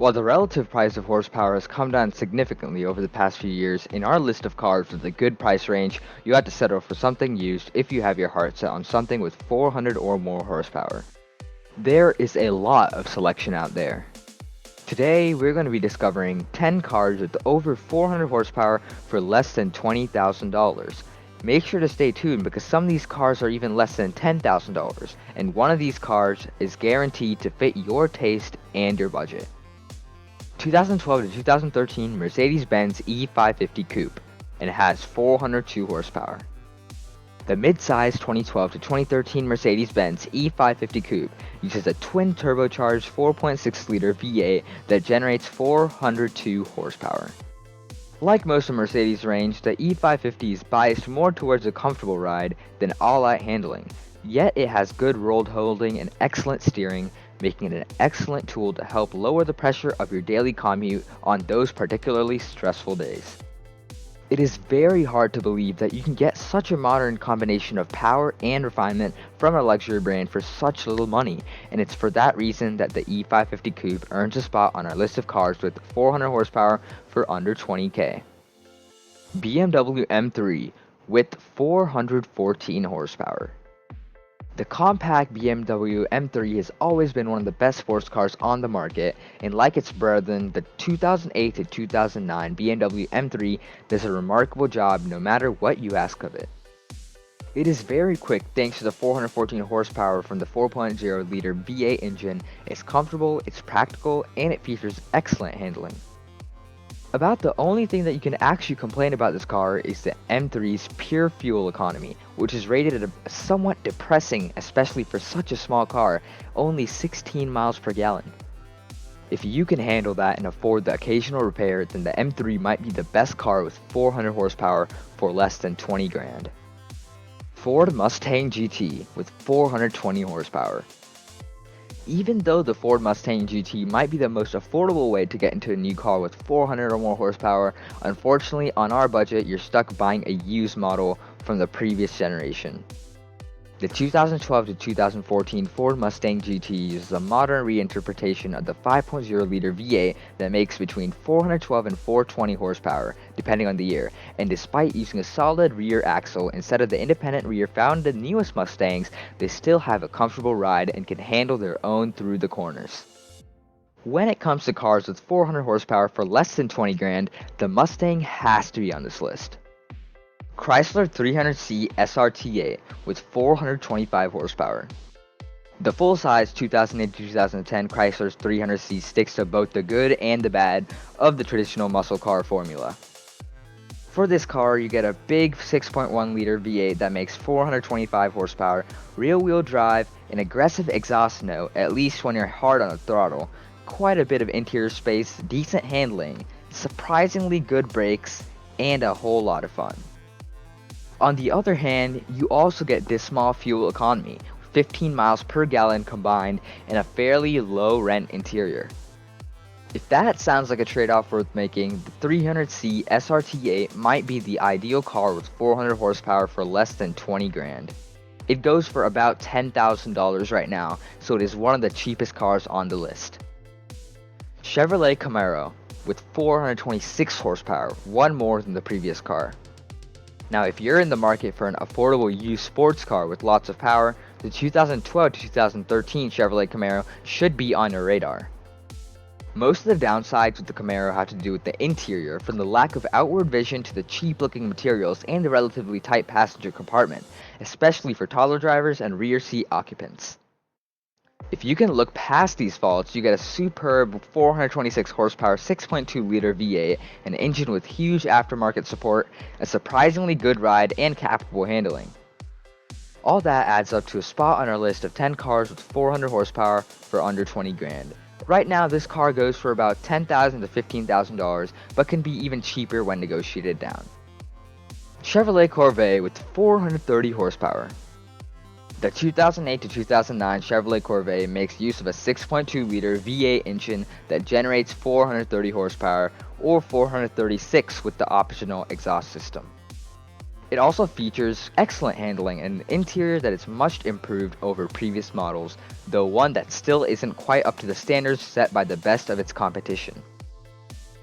While the relative price of horsepower has come down significantly over the past few years, in our list of cars with a good price range, you have to settle for something used if you have your heart set on something with 400 or more horsepower. There is a lot of selection out there. Today, we're going to be discovering 10 cars with over 400 horsepower for less than $20,000. Make sure to stay tuned because some of these cars are even less than $10,000, and one of these cars is guaranteed to fit your taste and your budget. 2012 to 2013 Mercedes-Benz E550 Coupe, and it has 402 horsepower. The mid-size 2012 to 2013 Mercedes-Benz E550 Coupe uses a twin turbocharged 4.6-liter V8 that generates 402 horsepower. Like most of Mercedes' range, the E550 is biased more towards a comfortable ride than all-out handling, yet it has good road holding and excellent steering, making it an excellent tool to help lower the pressure of your daily commute on those particularly stressful days. It is very hard to believe that you can get such a modern combination of power and refinement from a luxury brand for such little money, and it's for that reason that the E550 Coupe earns a spot on our list of cars with 400 horsepower for under $20,000. BMW M3 with 414 horsepower. The compact BMW M3 has always been one of the best sports cars on the market, and like its brethren, the 2008 to 2009 BMW M3 does a remarkable job no matter what you ask of it. It is very quick thanks to the 414 horsepower from the 4.0-liter V8 engine, it's comfortable, it's practical, and it features excellent handling. About the only thing that you can actually complain about this car is the M3's pure fuel economy, which is rated at a somewhat depressing, especially for such a small car, only 16 miles per gallon. If you can handle that and afford the occasional repair, then the M3 might be the best car with 400 horsepower for less than 20 grand. Ford Mustang GT with 420 horsepower. Even though the Ford Mustang GT might be the most affordable way to get into a new car with 400 or more horsepower, unfortunately on our budget you're stuck buying a used model from the previous generation. The 2012 to 2014 Ford Mustang GT uses a modern reinterpretation of the 5.0-liter V8 that makes between 412 and 420 horsepower, depending on the year, and despite using a solid rear axle instead of the independent rear found in the newest Mustangs, they still have a comfortable ride and can handle their own through the corners. When it comes to cars with 400 horsepower for less than 20 grand, the Mustang has to be on this list. Chrysler 300C SRT8 with 425 horsepower. The full-size 2008 to 2010 Chrysler's 300C sticks to both the good and the bad of the traditional muscle car formula. For this car, you get a big 6.1-liter V8 that makes 425 horsepower, rear-wheel drive, an aggressive exhaust note, at least when you're hard on the throttle, quite a bit of interior space, decent handling, surprisingly good brakes, and a whole lot of fun. On the other hand, you also get this small fuel economy, 15 miles per gallon combined, and a fairly low rent interior. If that sounds like a trade-off worth making, the 300C SRT8 might be the ideal car with 400 horsepower for less than 20 grand. It goes for about $10,000 right now, so it is one of the cheapest cars on the list. Chevrolet Camaro with 426 horsepower, one more than the previous car. Now if you're in the market for an affordable used sports car with lots of power, the 2012 to 2013 Chevrolet Camaro should be on your radar. Most of the downsides with the Camaro have to do with the interior, from the lack of outward vision to the cheap looking materials and the relatively tight passenger compartment, especially for taller drivers and rear seat occupants. If you can look past these faults, you get a superb 426 horsepower 6.2-liter V8, an engine with huge aftermarket support, a surprisingly good ride, and capable handling. All that adds up to a spot on our list of 10 cars with 400 horsepower for under 20 grand. Right now this car goes for about $10,000 to $15,000, but can be even cheaper when negotiated down. Chevrolet Corvette with 430 horsepower. The 2008 to 2009 Chevrolet Corvette makes use of a 6.2-liter V8 engine that generates 430 horsepower, or 436 with the optional exhaust system. It also features excellent handling and an interior that is much improved over previous models, though one that still isn't quite up to the standards set by the best of its competition.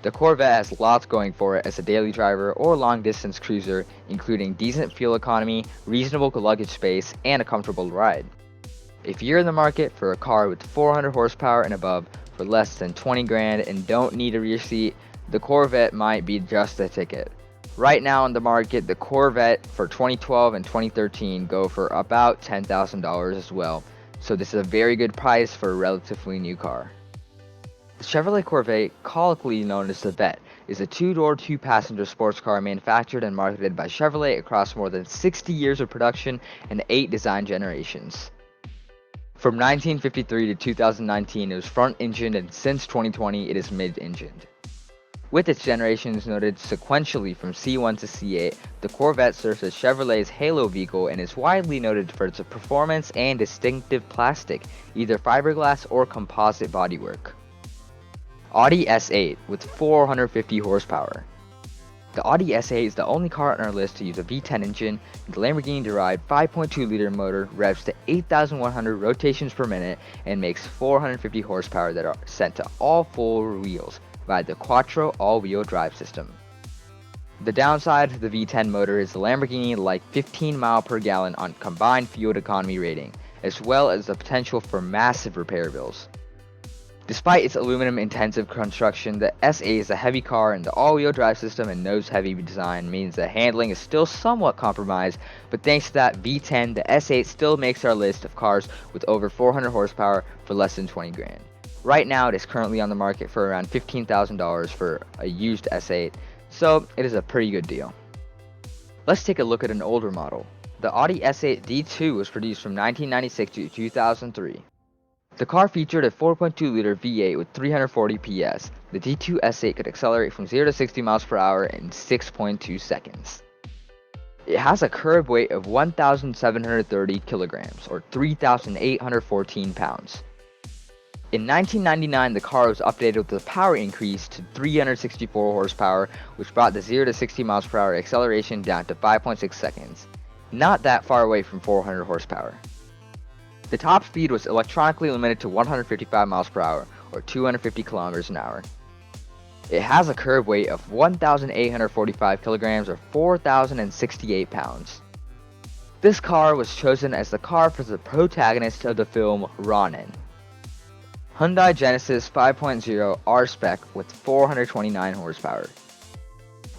The Corvette has lots going for it as a daily driver or long distance cruiser, including decent fuel economy, reasonable luggage space, and a comfortable ride. If you're in the market for a car with 400 horsepower and above for less than 20 grand and don't need a rear seat, the Corvette might be just the ticket. Right now on the market, the Corvette for 2012 and 2013 go for about $10,000 as well, so this is a very good price for a relatively new car. The Chevrolet Corvette, colloquially known as the Vette, is a two-door, two-passenger sports car manufactured and marketed by Chevrolet across more than 60 years of production and 8 design generations. From 1953 to 2019, it was front-engined, and since 2020, it is mid-engined. With its generations noted sequentially from C1 to C8, the Corvette serves as Chevrolet's halo vehicle and is widely noted for its performance and distinctive plastic, either fiberglass or composite bodywork. Audi S8 with 450 horsepower. The Audi S8 is the only car on our list to use a V10 engine. The Lamborghini-derived 5.2-liter motor revs to 8,100 rotations per minute and makes 450 horsepower that are sent to all four wheels via the Quattro all-wheel drive system. The downside to the V10 motor is the Lamborghini-like 15 mile per gallon on combined fuel economy rating, as well as the potential for massive repair bills. Despite its aluminum-intensive construction, the S8 is a heavy car, and the all-wheel drive system and nose-heavy design means the handling is still somewhat compromised, but thanks to that V10, the S8 still makes our list of cars with over 400 horsepower for less than 20 grand. Right now, it is currently on the market for around $15,000 for a used S8, so it is a pretty good deal. Let's take a look at an older model. The Audi S8 D2 was produced from 1996 to 2003. The car featured a 4.2-liter V8 with 340 PS. The D2 S8 could accelerate from 0 to 60 miles per hour in 6.2 seconds. It has a curb weight of 1,730 kilograms, or 3,814 pounds. In 1999, the car was updated with a power increase to 364 horsepower, which brought the 0 to 60 miles per hour acceleration down to 5.6 seconds. Not that far away from 400 horsepower. The top speed was electronically limited to 155 miles per hour, or 250 kilometers an hour. It has a curb weight of 1,845 kilograms, or 4,068 pounds. This car was chosen as the car for the protagonist of the film Ronin. Hyundai Genesis 5.0 R-Spec with 429 horsepower.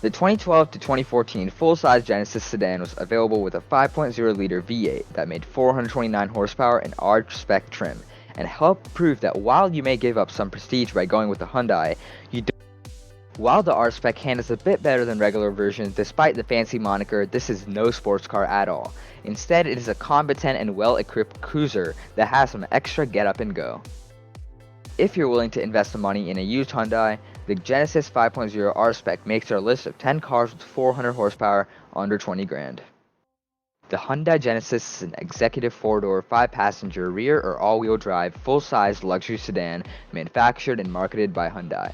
The 2012 to 2014 full-size Genesis sedan was available with a 5.0-liter V8 that made 429 horsepower and R-Spec trim, and helped prove that while you may give up some prestige by going with the Hyundai, you don't. While the R-Spec handles a bit better than regular versions, despite the fancy moniker, this is no sports car at all. Instead, it is a competent and well-equipped cruiser that has some extra get up and go. If you're willing to invest the money in a used Hyundai, the Genesis 5.0 R-Spec makes our list of 10 cars with 400 horsepower under 20 grand. The Hyundai Genesis is an executive 4-door, 5-passenger rear or all-wheel drive full-size luxury sedan manufactured and marketed by Hyundai.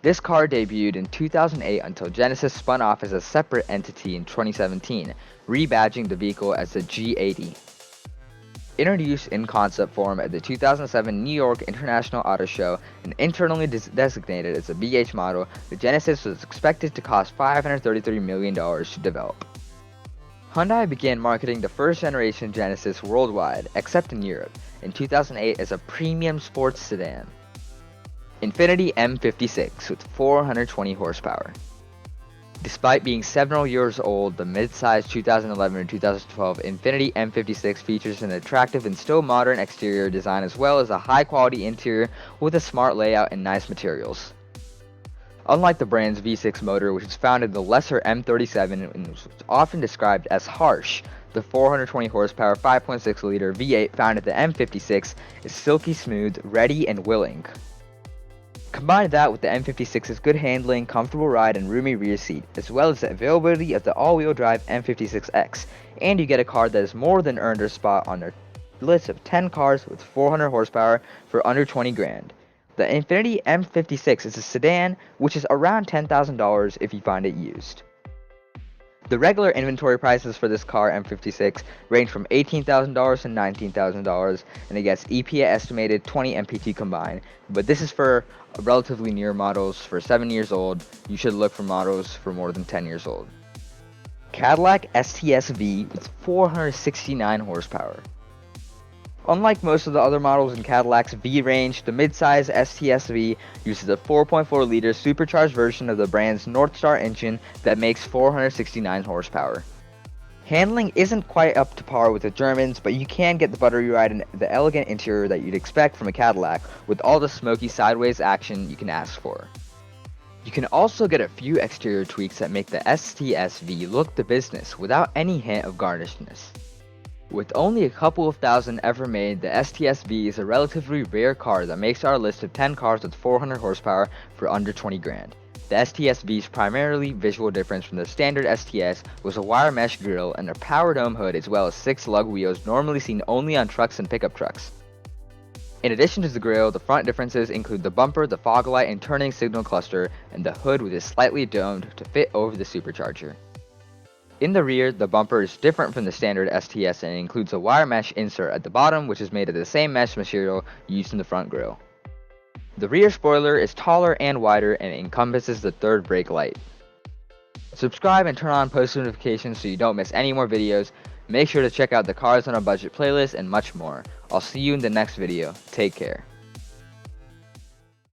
This car debuted in 2008 until Genesis spun off as a separate entity in 2017, rebadging the vehicle as the G80. Introduced in concept form at the 2007 New York International Auto Show and internally designated as a BH model, the Genesis was expected to cost $533 million to develop. Hyundai began marketing the first-generation Genesis worldwide, except in Europe, in 2008 as a premium sports sedan. Infiniti M56 with 420 horsepower. Despite being several years old, the mid-size 2011 and 2012 Infiniti M56 features an attractive and still modern exterior design as well as a high-quality interior with a smart layout and nice materials. Unlike the brand's V6 motor, which is found in the lesser M37 and is often described as harsh, the 420 horsepower 5.6-liter V8 found at the M56 is silky smooth, ready, and willing. Combine that with the M56's good handling, comfortable ride, and roomy rear seat, as well as the availability of the all-wheel drive M56X, and you get a car that has more than earned her spot on their list of 10 cars with 400 horsepower for under 20 grand. The Infiniti M56 is a sedan which is around $10,000 if you find it used. The regular inventory prices for this car M56 range from $18,000 to $19,000, and it gets EPA estimated 20 MPT combined. But this is for relatively newer models. For 7 years old, you should look for models for more than 10 years old. Cadillac STS V with 469 horsepower. Unlike most of the other models in Cadillac's V range, the midsize STS V uses a 4.4-liter supercharged version of the brand's Northstar engine that makes 469 horsepower. Handling isn't quite up to par with the Germans, but you can get the buttery ride and the elegant interior that you'd expect from a Cadillac, with all the smoky sideways action you can ask for. You can also get a few exterior tweaks that make the STS V look the business without any hint of garnishedness. With only a couple of thousand ever made, the STS V is a relatively rare car that makes our list of 10 cars with 400 horsepower for under 20 grand. The STS V's primarily visual difference from the standard STS was a wire mesh grille and a power dome hood, as well as 6 lug wheels normally seen only on trucks and pickup trucks. In addition to the grille, the front differences include the bumper, the fog light and turning signal cluster, and the hood which is slightly domed to fit over the supercharger. In the rear, the bumper is different from the standard STS and includes a wire mesh insert at the bottom, which is made of the same mesh material used in the front grille. The rear spoiler is taller and wider and encompasses the third brake light. Subscribe and turn on post notifications so you don't miss any more videos. Make sure to check out the Cars on a Budget playlist and much more. I'll see you in the next video. Take care.